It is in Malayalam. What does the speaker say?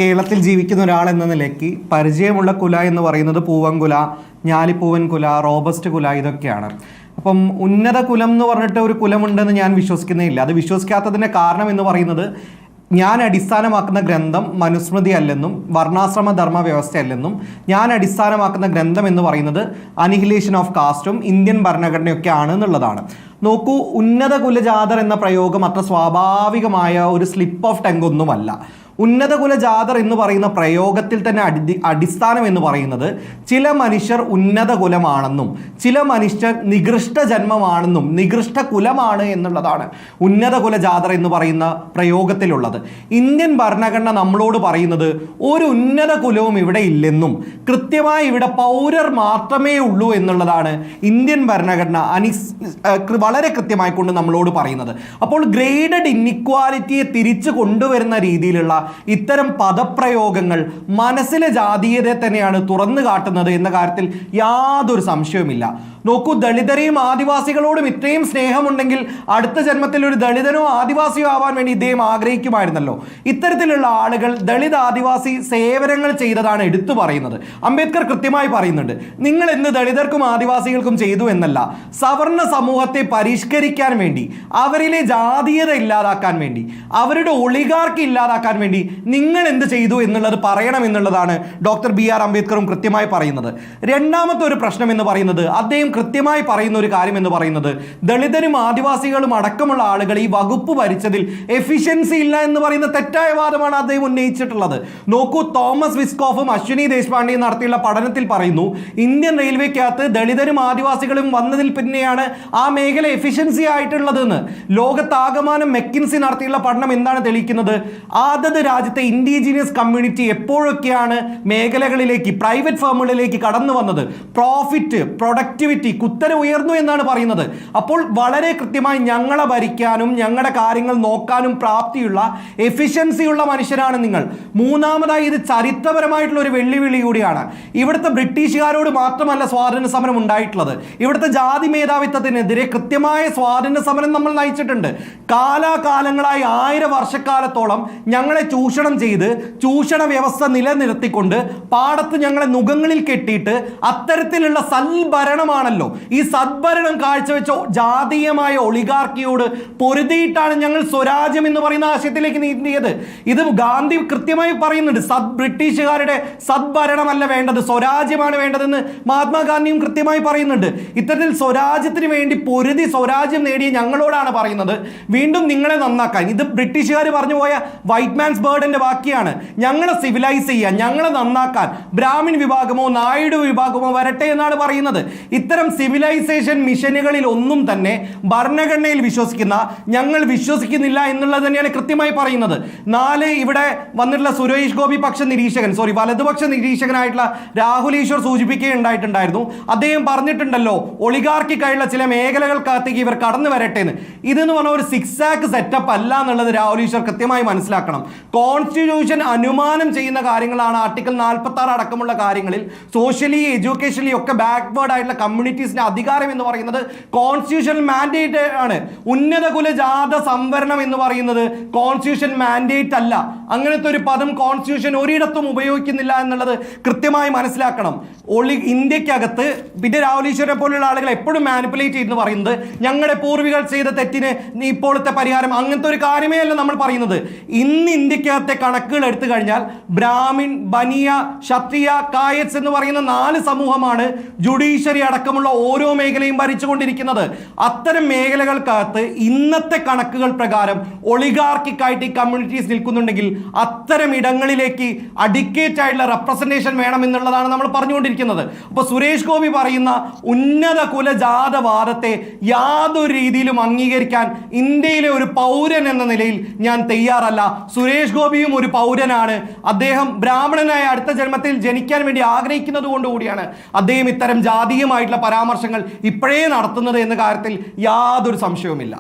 കേരളത്തിൽ ജീവിക്കുന്ന ഒരാൾ എന്ന നിലയ്ക്ക് പരിചയമുള്ള കുല എന്ന് പറയുന്നത് പൂവൻകുല, ഞാലിപ്പൂവൻ കുല, റോബസ്റ്റ് കുല ഇതൊക്കെയാണ്. അപ്പം ഉന്നത കുലം എന്ന് പറഞ്ഞിട്ട് ഒരു കുലമുണ്ടെന്ന് ഞാൻ വിശ്വസിക്കുന്നില്ല. അത് വിശ്വസിക്കാത്തതിൻ്റെ കാരണം എന്ന് പറയുന്നത് ഞാൻ അടിസ്ഥാനമാക്കുന്ന ഗ്രന്ഥം മനുസ്മൃതി അല്ലെന്നും വർണ്ണാശ്രമ ധർമ്മ വ്യവസ്ഥയല്ലെന്നും ഞാൻ അടിസ്ഥാനമാക്കുന്ന ഗ്രന്ഥം എന്ന് പറയുന്നത് അനിഹിലേഷൻ ഓഫ് കാസ്റ്റും ഇന്ത്യൻ ഭരണഘടനയൊക്കെ ആണ് എന്നുള്ളതാണ്. നോക്കൂ, ഉന്നത കുലജാതർ എന്ന പ്രയോഗം അത്ര സ്വാഭാവികമായ ഒരു സ്ലിപ്പ് ഓഫ് ടങ് ഒന്നുമല്ല. ഉന്നത കുലജാതർ എന്ന് പറയുന്ന പ്രയോഗത്തിൽ തന്നെ അടിസ്ഥാനം എന്ന് പറയുന്നത് ചില മനുഷ്യർ ഉന്നത കുലമാണെന്നും ചില മനുഷ്യർ നികൃഷ്ട ജന്മമാണെന്നും നികൃഷ്ട കുലമാണ് എന്നുള്ളതാണ് ഉന്നത കുലജാതർ എന്ന് പറയുന്ന പ്രയോഗത്തിലുള്ളത്. ഇന്ത്യൻ ഭരണഘടന നമ്മളോട് പറയുന്നത് ഒരു ഉന്നത കുലവും ഇവിടെ ഇല്ലെന്നും കൃത്യമായി ഇവിടെ പൗരർ മാത്രമേ ഉള്ളൂ എന്നുള്ളതാണ് ഇന്ത്യൻ ഭരണഘടന വളരെ കൃത്യമായി കൊണ്ട് നമ്മളോട് പറയുന്നത്. അപ്പോൾ ഗ്രേഡഡ് ഇൻഇക്വാലിറ്റിയെ തിരിച്ചു കൊണ്ടുവരുന്ന രീതിയിലുള്ള ഇത്തരം പദപ്രയോഗങ്ങൾ മനസ്സിലെ ജാതീയതയെ തന്നെയാണ് തുറന്നു കാട്ടുന്നത് എന്ന കാര്യത്തിൽ യാതൊരു സംശയവുമില്ല. നോക്കൂ, ദളിതരെയും ആദിവാസികളോടും ഇത്രയും സ്നേഹമുണ്ടെങ്കിൽ അടുത്ത ജന്മത്തിൽ ഒരു ദളിതനോ ആദിവാസിയോ ആവാൻ വേണ്ടി ഇദ്ദേഹം ആഗ്രഹിക്കുമായിരുന്നല്ലോ. ഇത്തരത്തിലുള്ള ആളുകൾ ദളിത് ആദിവാസി സേവനങ്ങൾ ചെയ്തതാണ് എടുത്തു പറയുന്നത്. അംബേദ്കർ കൃത്യമായി പറയുന്നുണ്ട്, നിങ്ങൾ എന്ത് ദളിതർക്കും ആദിവാസികൾക്കും ചെയ്തു എന്നല്ല, സവർണ സമൂഹത്തെ പരിഷ്കരിക്കാൻ വേണ്ടി, അവരിലെ ജാതീയത ഇല്ലാതാക്കാൻ വേണ്ടി, അവരുടെ ഒളിഗാർക്ക് ഇല്ലാതാക്കാൻ വേണ്ടി നിങ്ങൾ എന്ത് ചെയ്തു എന്നുള്ളത് പറയണം എന്നുള്ളതാണ് ഡോക്ടർ BR അംബേദ്കറും കൃത്യമായി പറയുന്നത്. രണ്ടാമത്തെ ഒരു പ്രശ്നം എന്ന് പറയുന്നത് അദ്ദേഹം കൃത്യമായി പറയുന്ന ഒരു കാര്യം എന്ന് പറയുന്നത് ദളിതരും ആദിവാസികളും അടക്കമുള്ള ആളുകൾ ഈ വകുപ്പ് ഭരിച്ചതിൽ എഫിഷ്യൻസി ഇല്ല എന്ന് പറയുന്ന തെറ്റായ വാദമാണ് അദ്ദേഹം ഉന്നയിച്ചിട്ടുള്ളത്. നോക്കൂ, തോമസ് വിസ്കോഫും അശ്വിനി ദേശ്പാണ്ഡെയും നടത്തിയുള്ള പഠനത്തിൽ പറയുന്നു, ഇന്ത്യൻ റെയിൽവേക്കകത്ത് ദളിതരും ആദിവാസികളും വന്നതിൽ പിന്നെയാണ് ആ മേഖല എഫിഷ്യൻസി ആയിട്ടുള്ളതെന്ന്. ലോകത്താകമാനം മെക്കിൻസി നടത്തിയുള്ള പഠനം എന്താണ് തെളിയിക്കുന്നത്? അതത് രാജ്യത്തെ ഇൻഡിജീനിയസ് കമ്മ്യൂണിറ്റി എപ്പോഴൊക്കെയാണ് മേഖലകളിലേക്ക്, പ്രൈവറ്റ് ഫേമുകളിലേക്ക് കടന്നു വന്നത്, പ്രോഫിറ്റ്, പ്രൊഡക്ടിവിറ്റി കുത്തനെ ഉയർന്നു എന്നാണ് പറയുന്നത്. അപ്പോൾ വളരെ കൃത്യമായി ഞങ്ങളെ ഭരിക്കാനും ഞങ്ങളുടെ കാര്യങ്ങൾ നോക്കാനും പ്രാപ്തിയുള്ള എഫിഷ്യൻസിയുള്ള മനുഷ്യരാണ് നിങ്ങൾ. മൂന്നാമതായി ഇത് ചരിത്രപരമായിട്ടുള്ള ഒരു വെല്ലുവിളി കൂടിയാണ്. ഇവിടുത്തെ ബ്രിട്ടീഷുകാരോട് മാത്രമല്ല സ്വാതന്ത്ര്യ സമരം ഉണ്ടായിട്ടുള്ളത്, ഇവിടുത്തെ ജാതി മേധാവിത്വത്തിനെതിരെ കൃത്യമായ സ്വാതന്ത്ര്യ സമരം നമ്മൾ നയിച്ചിട്ടുണ്ട്. കാലാകാലങ്ങളായി 1000 വർഷക്കാലത്തോളം ഞങ്ങളെ ചൂഷണം ചെയ്ത് ചൂഷണ വ്യവസ്ഥ നിലനിർത്തിക്കൊണ്ട് പാടത്ത് ഞങ്ങളെ നുഖങ്ങളിൽ കെട്ടിയിട്ട് അത്തരത്തിലുള്ള സൽഭരണമാണല്ലോ, ഈ സദ്ഭരണം കാഴ്ചവെച്ച ജാതീയമായ ഒളിഗാർക്കിയോട് പൊരുതിയിട്ടാണ് ഞങ്ങൾ സ്വരാജ്യം എന്ന് പറയുന്ന ആശയത്തിലേക്ക് നീട്ടിയത്. ഇത് ഗാന്ധി കൃത്യമായി പറയുന്നുണ്ട്, ബ്രിട്ടീഷുകാരുടെ സദ്ഭരണമല്ല വേണ്ടത്, സ്വരാജ്യമാണ് വേണ്ടതെന്ന് മഹാത്മാഗാന്ധിയും കൃത്യമായി പറയുന്നുണ്ട്. ഇത്തരത്തിൽ സ്വരാജ്യത്തിന് വേണ്ടി പൊരുതി സ്വരാജ്യം നേടിയ ഞങ്ങളോടാണ് പറയുന്നത് വീണ്ടും നിങ്ങളെ നന്നാക്കാൻ. ഇത് ബ്രിട്ടീഷുകാർ പറഞ്ഞു പോയ വൈറ്റ് മാൻസ് ബേർഡന്റെ വാക്യാണ്. ഞങ്ങളെ സിവിലൈസ് ചെയ്യാൻ, ഞങ്ങളെ നന്നാക്കാൻ ബ്രാഹ്മിൺ വിഭാഗമോ നായിഡു വിഭാഗമോ വരട്ടെ എന്നാണ് പറയുന്നത്. ഇത്തരം സിവിലൈസേഷൻ മിഷനുകളിൽ ഒന്നും തന്നെ ഭരണഘടനയിൽ വിശ്വസിക്കുന്ന ഞങ്ങൾ വിശ്വസിക്കുന്നില്ല എന്നുള്ളത് തന്നെയാണ് കൃത്യമായി പറയുന്നത്. 4 ഇവിടെ വന്നിട്ടുള്ള സുരേഷ് ഗോപി വലതുപക്ഷ നിരീക്ഷകനായിട്ടുള്ള രാഹുൽ ഈശ്വർ സൂചിപ്പിക്കുകയുണ്ടായിട്ടുണ്ടായിരുന്നു. അദ്ദേഹം പറഞ്ഞിട്ടുണ്ടല്ലോ, ഒളിഗാർക്കിക്കായുള്ള ചില മേഖലകൾക്കകത്തേക്ക് ഇവർ കടന്നു വരട്ടെ എന്ന്. ഇതെന്ന് പറഞ്ഞ ഒരു 6 ആക്ക് സെറ്റപ്പ് അല്ല എന്നുള്ളത് രാഹുൽ ഈശ്വർ കൃത്യമായി മനസ്സിലാക്കണം. കോൺസ്റ്റിറ്റ്യൂഷൻ അനുമാനം ചെയ്യുന്ന കാര്യങ്ങളാണ് ആർട്ടിക്കിൾ 46 അടക്കമുള്ള കാര്യങ്ങളിൽ. സോഷ്യലി എഡ്യൂക്കേഷനലി ഒക്കെ ബാക്ക്വേർഡ് ആയിട്ടുള്ള കമ്മ്യൂണിറ്റീസിന്റെ അധികാരം എന്ന് പറയുന്നത് കോൺസ്റ്റിറ്റ്യൂഷണൽ മാൻഡേറ്റ് ആണ്. ഉന്നത കുലജാത സംവരണം എന്ന് പറയുന്നത് കോൺസ്റ്റിറ്റ്യൂഷൻ മാൻഡേറ്റ് അല്ല. അങ്ങനത്തെ ഒരു പദം കോൺസ്റ്റിറ്റ്യൂഷൻ ഒരിടത്തും ഉപയോഗിക്കുന്നില്ല എന്നുള്ളത് കൃത്യമായി മനസ്സിലാക്കണം. ഇന്ത്യക്കകത്ത് പിന്നെ രാഹുൽ ഈശ്വരെ പോലുള്ള ആളുകൾ എപ്പോഴും മാനിപ്പുലേറ്റ് ചെയ്തെന്ന് പറയുന്നത് ഞങ്ങളുടെ പൂർവികർ ചെയ്ത തെറ്റിന് ഇപ്പോഴത്തെ പരിഹാരം, അങ്ങനത്തെ ഒരു കാര്യമേ അല്ല നമ്മൾ പറയുന്നത്. ഇന്ന് ഇന്ത്യക്കകത്തെ കണക്കുകൾ എടുത്തു കഴിഞ്ഞാൽ ബ്രാഹ്മിൺ, ബനിയ, ക്ഷത്രിയ, കായത്സ് എന്ന് പറയുന്ന 4 സമൂഹമാണ് ജുഡീഷ്യറി അടക്കമുള്ള ഓരോ മേഖലയും ഭരിച്ചുകൊണ്ടിരിക്കുന്നത്. അത്തരം മേഖലകൾക്കകത്ത് ഇന്നത്തെ കണക്കുകൾ പ്രകാരം ഒളിഗാർക്കിക്കായിട്ട് ഈ കമ്മ്യൂണിറ്റീസ് നിൽക്കുന്നുണ്ടെങ്കിൽ അത്തരം ഇടങ്ങളിലേക്ക് അഡിക്കേറ്റ് ആയിട്ടുള്ള റെപ്രസെന്റേഷൻ വേണം എന്നുള്ളതാണ് നമ്മൾ പറഞ്ഞുകൊണ്ടിരിക്കുന്നത്. അപ്പോൾ സുരേഷ് ഗോപി പറയുന്ന ഉന്നത കുലജാതവാദത്തെ യാതൊരു രീതിയിലും അംഗീകരിക്കാൻ ഇന്ത്യയിലെ ഒരു പൗരൻ എന്ന നിലയിൽ ഞാൻ തയ്യാറല്ല. സുരേഷ് ഗോപിയും ഒരു പൗരനാണ്. അദ്ദേഹം ബ്രാഹ്മണനായ അടുത്ത ജന്മത്തിൽ ജനിക്കാൻ വേണ്ടി ആഗ്രഹിക്കുന്നത് കൊണ്ടുകൂടിയാണ് അദ്ദേഹം ഇത്തരം ജാതീയമായിട്ടുള്ള പരാമർശങ്ങൾ ഇപ്പോഴേ നടത്തുന്നത് എന്ന കാര്യത്തിൽ യാതൊരു സംശയവുമില്ല.